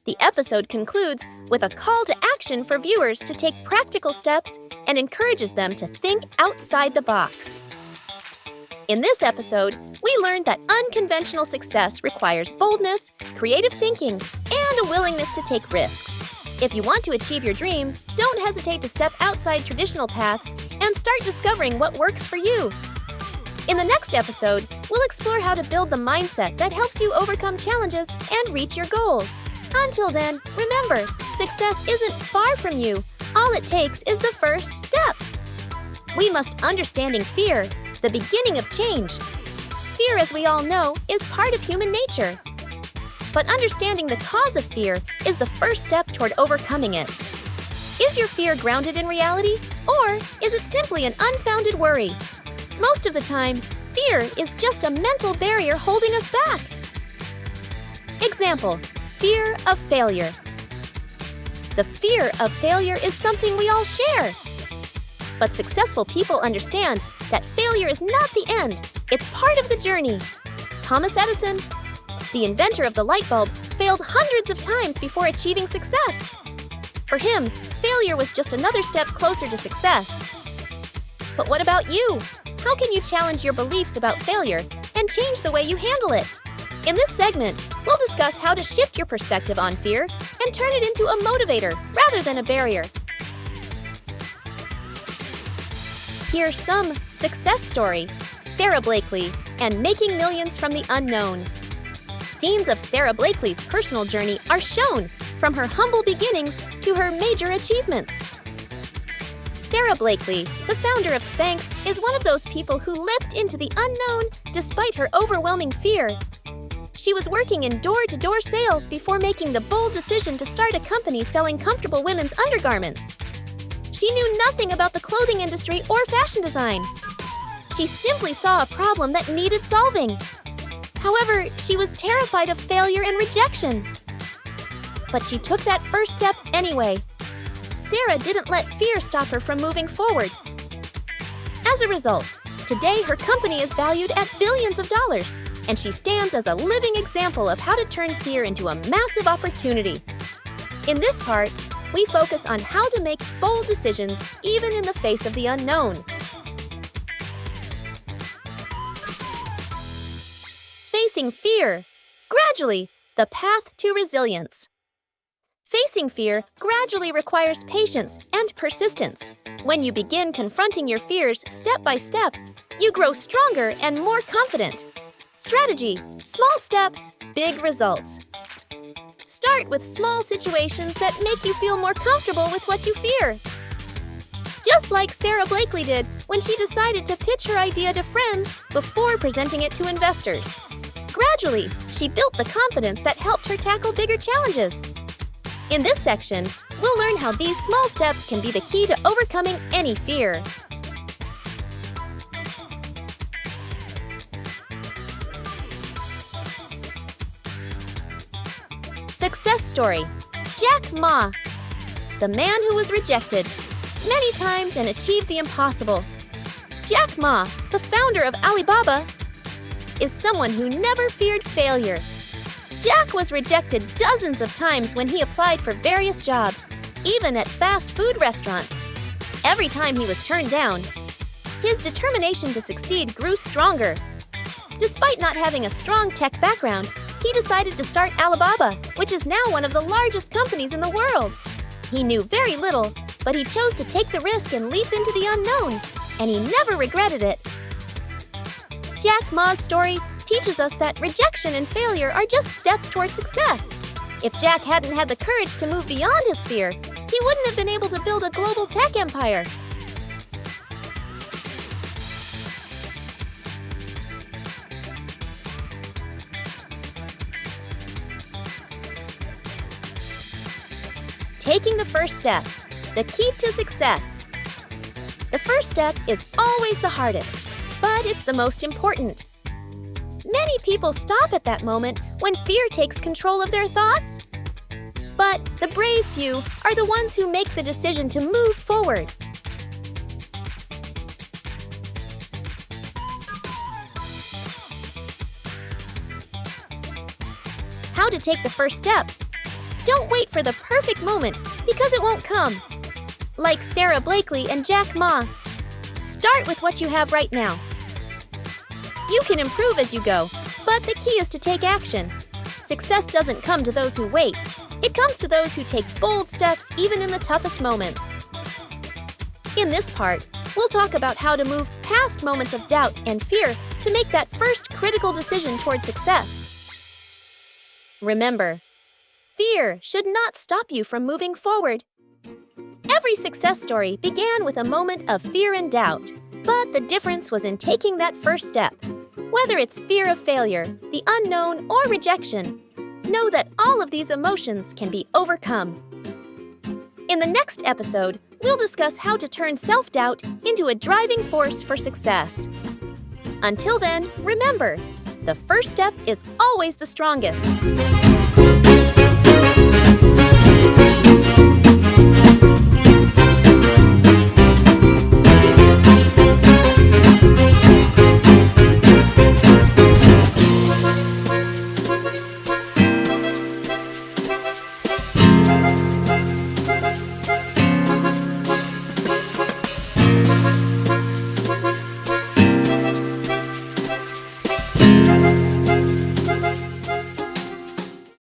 The episode concludes with a call to action for viewers to take practical steps and encourages them to think outside the box. In this episode, we learned that unconventional success requires boldness, creative thinking, and a willingness to take risks. If you want to achieve your dreams, don't hesitate to step outside traditional paths and start discovering what works for you. In the next episode, we'll explore how to build the mindset that helps you overcome challenges and reach your goals. Until then, remember, success isn't far from you. All it takes is the first step. We must understanding fear, the beginning of change. Fear, as we all know, is part of human nature. But understanding the cause of fear is the first step toward overcoming it. Is your fear grounded in reality, or is it simply an unfounded worry? Most of the time, fear is just a mental barrier holding us back. Example: fear of failure. The fear of failure is something we all share. But successful people understand that failure is not the end, it's part of the journey. Thomas Edison, the inventor of the light bulb, failed hundreds of times before achieving success. For him, failure was just another step closer to success. But what about you? How can you challenge your beliefs about failure and change the way you handle it? In this segment, we'll discuss how to shift your perspective on fear and turn it into a motivator rather than a barrier. Here's some success story: Sara Blakely and making millions from the unknown. Scenes of Sara Blakely's personal journey are shown, from her humble beginnings to her major achievements. Sara Blakely, the founder of Spanx, is one of those people who leapt into the unknown despite her overwhelming fear. She was working in door-to-door sales before making the bold decision to start a company selling comfortable women's undergarments. She knew nothing about the clothing industry or fashion design. She simply saw a problem that needed solving. However, she was terrified of failure and rejection. But she took that first step anyway. Sara didn't let fear stop her from moving forward. As a result, today her company is valued at billions of dollars, and she stands as a living example of how to turn fear into a massive opportunity. In this part, we focus on how to make bold decisions even in the face of the unknown. Facing fear. Gradually, the path to resilience. Facing fear gradually requires patience and persistence. When you begin confronting your fears step by step, you grow stronger and more confident. Strategy: small steps, big results. Start with small situations that make you feel more comfortable with what you fear. Just like Sara Blakely did when she decided to pitch her idea to friends before presenting it to investors. Gradually, she built the confidence that helped her tackle bigger challenges. In this section, we'll learn how these small steps can be the key to overcoming any fear. Success story: Jack Ma, the man who was rejected many times and achieved the impossible. Jack Ma, the founder of Alibaba, is someone who never feared failure. Jack was rejected dozens of times when he applied for various jobs, even at fast food restaurants. Every time he was turned down, his determination to succeed grew stronger. Despite not having a strong tech background, he decided to start Alibaba, which is now one of the largest companies in the world. He knew very little, but he chose to take the risk and leap into the unknown, and he never regretted it. Jack Ma's story teaches us that rejection and failure are just steps toward success. If Jack hadn't had the courage to move beyond his fear, he wouldn't have been able to build a global tech empire. Taking the first step, the key to success. The first step is always the hardest, but it's the most important. Many people stop at that moment when fear takes control of their thoughts. But the brave few are the ones who make the decision to move forward. How to take the first step. Don't wait for the perfect moment because it won't come. Like Sara Blakely and Jack Ma. Start with what you have right now. You can improve as you go, but the key is to take action. Success doesn't come to those who wait. It comes to those who take bold steps even in the toughest moments. In this part, we'll talk about how to move past moments of doubt and fear to make that first critical decision toward success. Remember, fear should not stop you from moving forward. Every success story began with a moment of fear and doubt, but the difference was in taking that first step. Whether it's fear of failure, the unknown, or rejection, know that all of these emotions can be overcome. In the next episode, we'll discuss how to turn self-doubt into a driving force for success. Until then, remember, the first step is always the strongest.